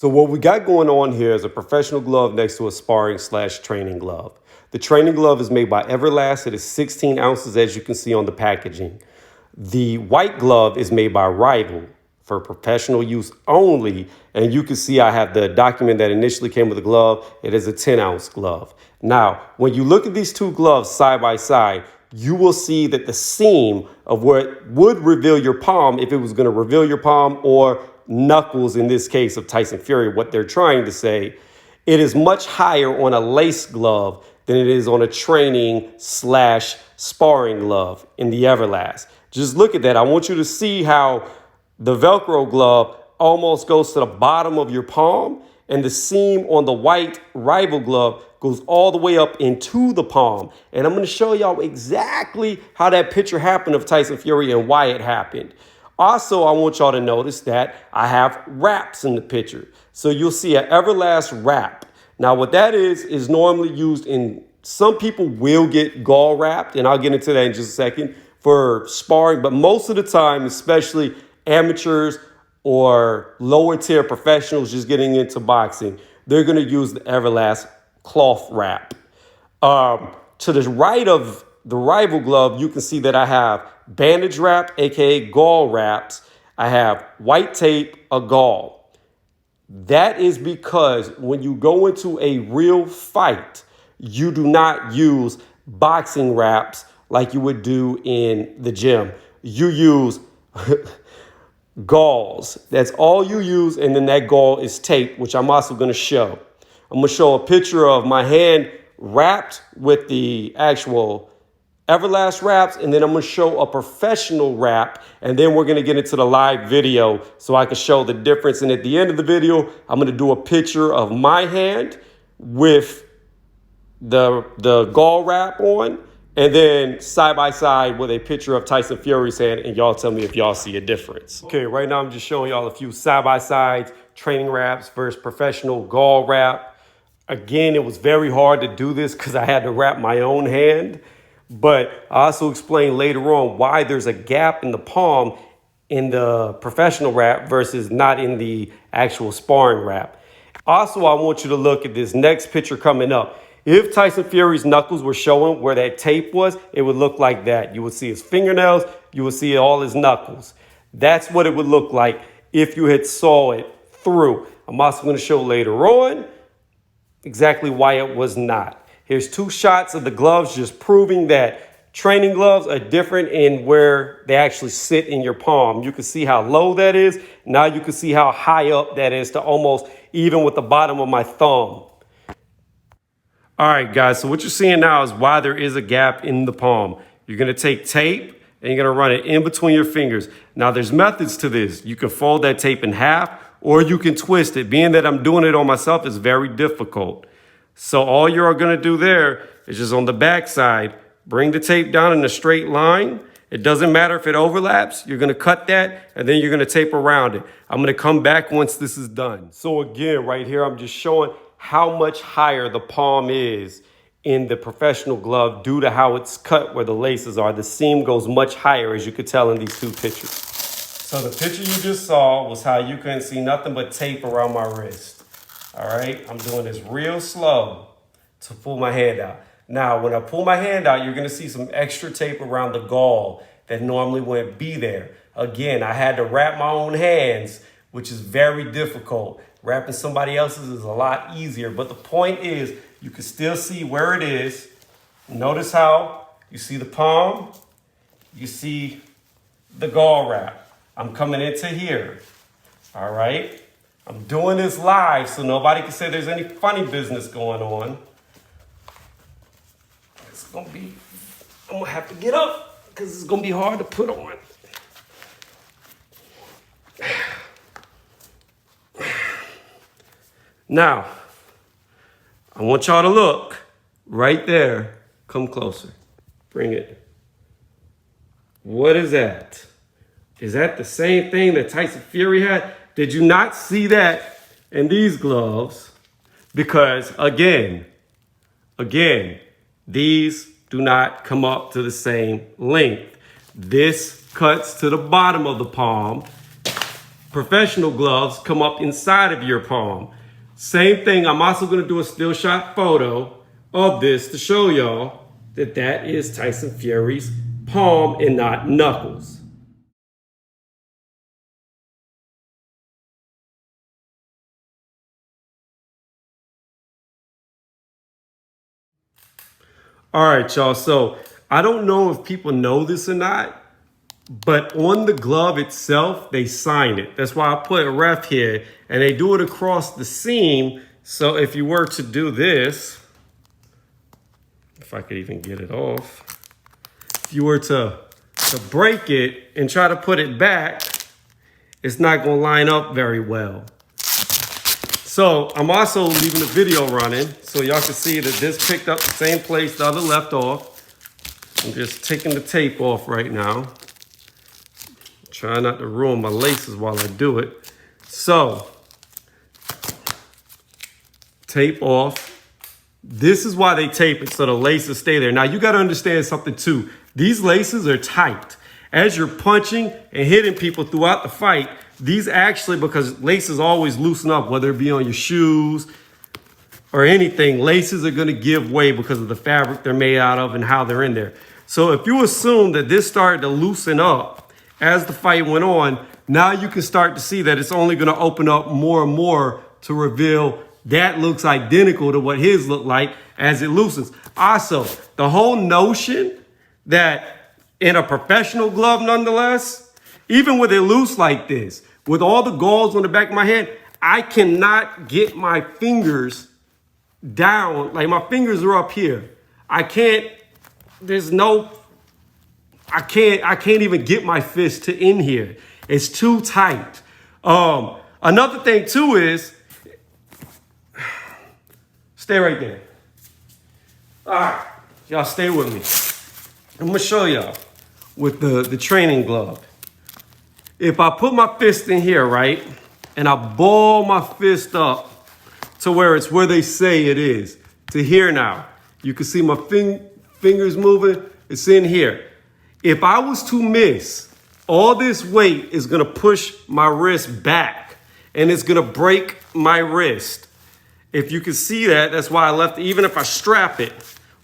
So what we got going on here is a professional glove next to a sparring/training glove. The training glove is made by Everlast. It is 16 ounces, as you can see on the packaging. The white glove is made by Rival for professional use only. And you can see I have the document that initially came with the glove. It is a 10-ounce glove. Now, when you look at these two gloves side by side, you will see that the seam of what would reveal your palm, if it was going to reveal your palm, or knuckles in this case of Tyson Fury, what they're trying to say, it is much higher on a lace glove than it is on a training/sparring glove in the Everlast. Just look at that. I want you to see how the Velcro glove almost goes to the bottom of your palm, and the seam on the white Rival glove goes all the way up into the palm. And I'm going to show y'all exactly how that picture happened of Tyson Fury and why it happened. Also, I want y'all to notice that I have wraps in the picture. So you'll see an Everlast wrap. Now, what that is normally used in, some people will get gall wrapped, and I'll get into that in just a second, for sparring. But most of the time, especially amateurs or lower tier professionals just getting into boxing, they're going to use the Everlast cloth wrap. To the right of the Rival glove, you can see that I have bandage wrap, aka gall wraps. I have white tape, a gall. That is because when you go into a real fight, you do not use boxing wraps like you would do in the gym. You use galls. That's all you use, and then that gall is tape, which I'm also going to show. I'm going to show a picture of my hand wrapped with the actual Everlast wraps, and then I'm going to show a professional wrap, and then we're going to get into the live video so I can show the difference. And at the end of the video, I'm going to do a picture of my hand with the gall wrap on, and then side by side with a picture of Tyson Fury's hand, and y'all tell me if y'all see a difference. Okay, right now I'm just showing y'all a few side by sides, training wraps versus professional gall wrap. Again, it was very hard to do this because I had to wrap my own hand. But I also explain later on why there's a gap in the palm in the professional wrap versus not in the actual sparring wrap. Also, I want you to look at this next picture coming up. If Tyson Fury's knuckles were showing where that tape was, it would look like that. You would see his fingernails, you would see all his knuckles. That's what it would look like if you had saw it through. I'm also going to show later on exactly why it was not. Here's two shots of the gloves just proving that training gloves are different in where they actually sit in your palm. You can see how low that is. Now you can see how high up that is to almost even with the bottom of my thumb. All right, guys, so what you're seeing now is why there is a gap in the palm. You're going to take tape and you're going to run it in between your fingers. Now, there's methods to this. You can fold that tape in half or you can twist it. Being that I'm doing it on myself is very difficult. So all you're going to do there is just on the back side, bring the tape down in a straight line. It doesn't matter if it overlaps. You're going to cut that, and then you're going to tape around it. I'm going to come back once this is done. So again, right here, I'm just showing how much higher the palm is in the professional glove due to how it's cut where the laces are. The seam goes much higher, as you could tell in these two pictures. So the picture you just saw was how you couldn't see nothing but tape around my wrist. All right, I'm doing this real slow to pull my hand out. Now, when I pull my hand out, you're going to see some extra tape around the gall that normally wouldn't be there. Again, I had to wrap my own hands, which is very difficult. Wrapping somebody else's is a lot easier. But the point is, you can still see where it is. Notice how you see the palm, you see the gall wrap. I'm coming into here. All right. I'm doing this live so nobody can say there's any funny business going on. It's going to be, I'm going to have to get up because it's going to be hard to put on. Now, I want y'all to look right there. Come closer. Bring it. What is that? Is that the same thing that Tyson Fury had? Did you not see that in these gloves? Because again, these do not come up to the same length. This cuts to the bottom of the palm. professional gloves come up inside of your palm. Same thing, I'm also going to do a still shot photo of this to show y'all that that is Tyson Fury's palm and not knuckles. All right, y'all. So I don't know if people know this or not, but on the glove itself, they sign it. That's why I put a ref here, and they do it across the seam. So if you were to do this, if I could even get it off, if you were to break it and try to put it back, it's not going to line up very well. So I'm also leaving the video running so y'all can see that this picked up the same place the other left off. I'm just taking the tape off right now. Try not to ruin my laces while I do it. So, tape off. This is why they tape it, so the laces stay there. Now, you got to understand something, too. These laces are tight. As you're punching and hitting people throughout the fight, these actually, because laces always loosen up, whether it be on your shoes or anything, laces are going to give way because of the fabric they're made out of and how they're in there. So if you assume that this started to loosen up as the fight went on, now you can start to see that it's only going to open up more and more to reveal that looks identical to what his looked like as it loosens. Also, the whole notion that in a professional glove, nonetheless, even with it loose like this, with all the galls on the back of my hand, I cannot get my fingers down. Like my fingers are up here. I can't even get my fist to in here. It's too tight. Another thing too is, stay right there. All right, y'all stay with me. I'm gonna show y'all with the training glove. If I put my fist in here, right, and I ball my fist up to where it's where they say it is, to here now, you can see my fingers moving, it's in here. If I was to miss, all this weight is gonna push my wrist back and it's gonna break my wrist. If you can see that, that's why I left it. Even if I strap it,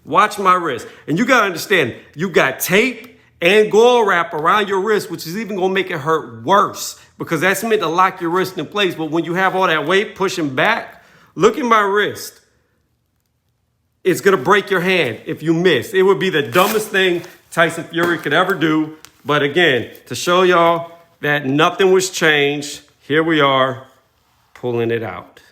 watch my wrist. And you gotta understand, you got tape and gauze wrap around your wrist, which is even gonna make it hurt worse because that's meant to lock your wrist in place. But when you have all that weight pushing back, look at my wrist. It's gonna break your hand if you miss. It would be the dumbest thing Tyson Fury could ever do. But again, to show y'all that nothing was changed, here we are pulling it out.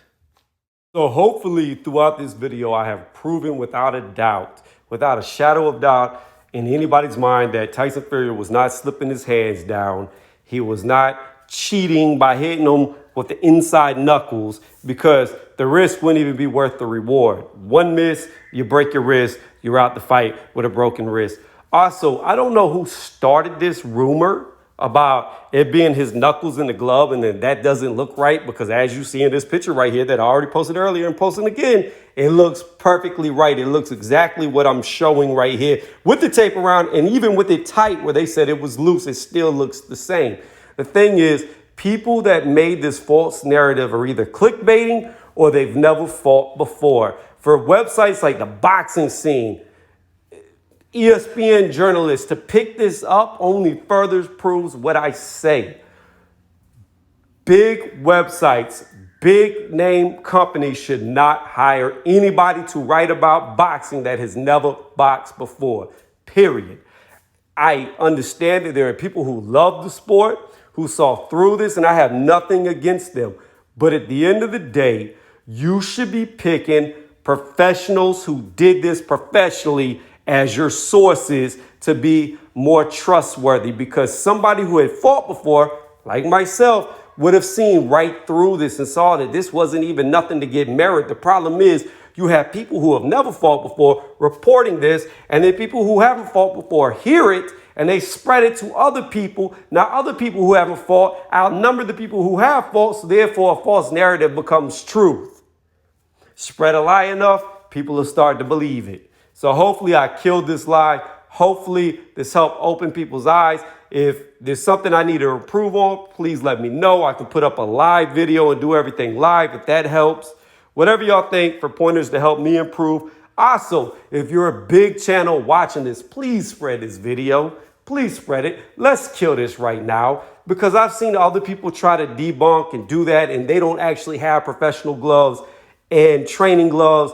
So hopefully throughout this video, I have proven without a doubt, without a shadow of doubt in anybody's mind that Tyson Fury was not slipping his hands down. He was not cheating by hitting them with the inside knuckles because the risk wouldn't even be worth the reward. One miss, you break your wrist, you're out the fight with a broken wrist. Also, I don't know who started this rumor about it being his knuckles in the glove and then that doesn't look right because as you see in this picture right here that I already posted earlier and posting again, it looks perfectly right. It looks exactly what I'm showing right here with the tape around and even with it tight where they said it was loose, it still looks the same. The thing is, people that made this false narrative are either clickbaiting or they've never fought before. For websites like the boxing scene, ESPN journalists to pick this up only further proves what I say. Big websites, big name companies should not hire anybody to write about boxing that has never boxed before, period. I understand that there are people who love the sport, who saw through this, and I have nothing against them. But at the end of the day, you should be picking professionals who did this professionally as your sources to be more trustworthy because somebody who had fought before, like myself, would have seen right through this and saw that this wasn't even nothing to get merit. The problem is you have people who have never fought before reporting this, and then people who haven't fought before hear it and they spread it to other people. Now, other people who haven't fought outnumber the people who have fought, so therefore a false narrative becomes truth. Spread a lie enough, people will start to believe it. So hopefully I killed this lie. Hopefully this helped open people's eyes. If there's something I need to improve on, please let me know. I can put up a live video and do everything live if that helps. Whatever y'all think for pointers to help me improve. Also, if you're a big channel watching this, please spread this video. Please spread it. Let's kill this right now, because I've seen other people try to debunk and do that, and they don't actually have professional gloves and training gloves.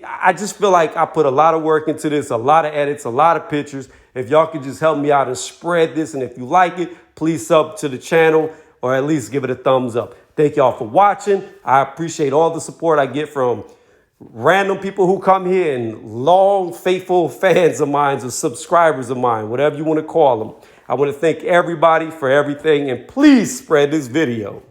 I just feel like I put a lot of work into this, a lot of edits, a lot of pictures. If y'all could just help me out and spread this, and if you like it, please sub to the channel or at least give it a thumbs up. Thank y'all for watching. I appreciate all the support I get from random people who come here and long, faithful fans of mine or subscribers of mine, whatever you want to call them. I want to thank everybody for everything, and please spread this video.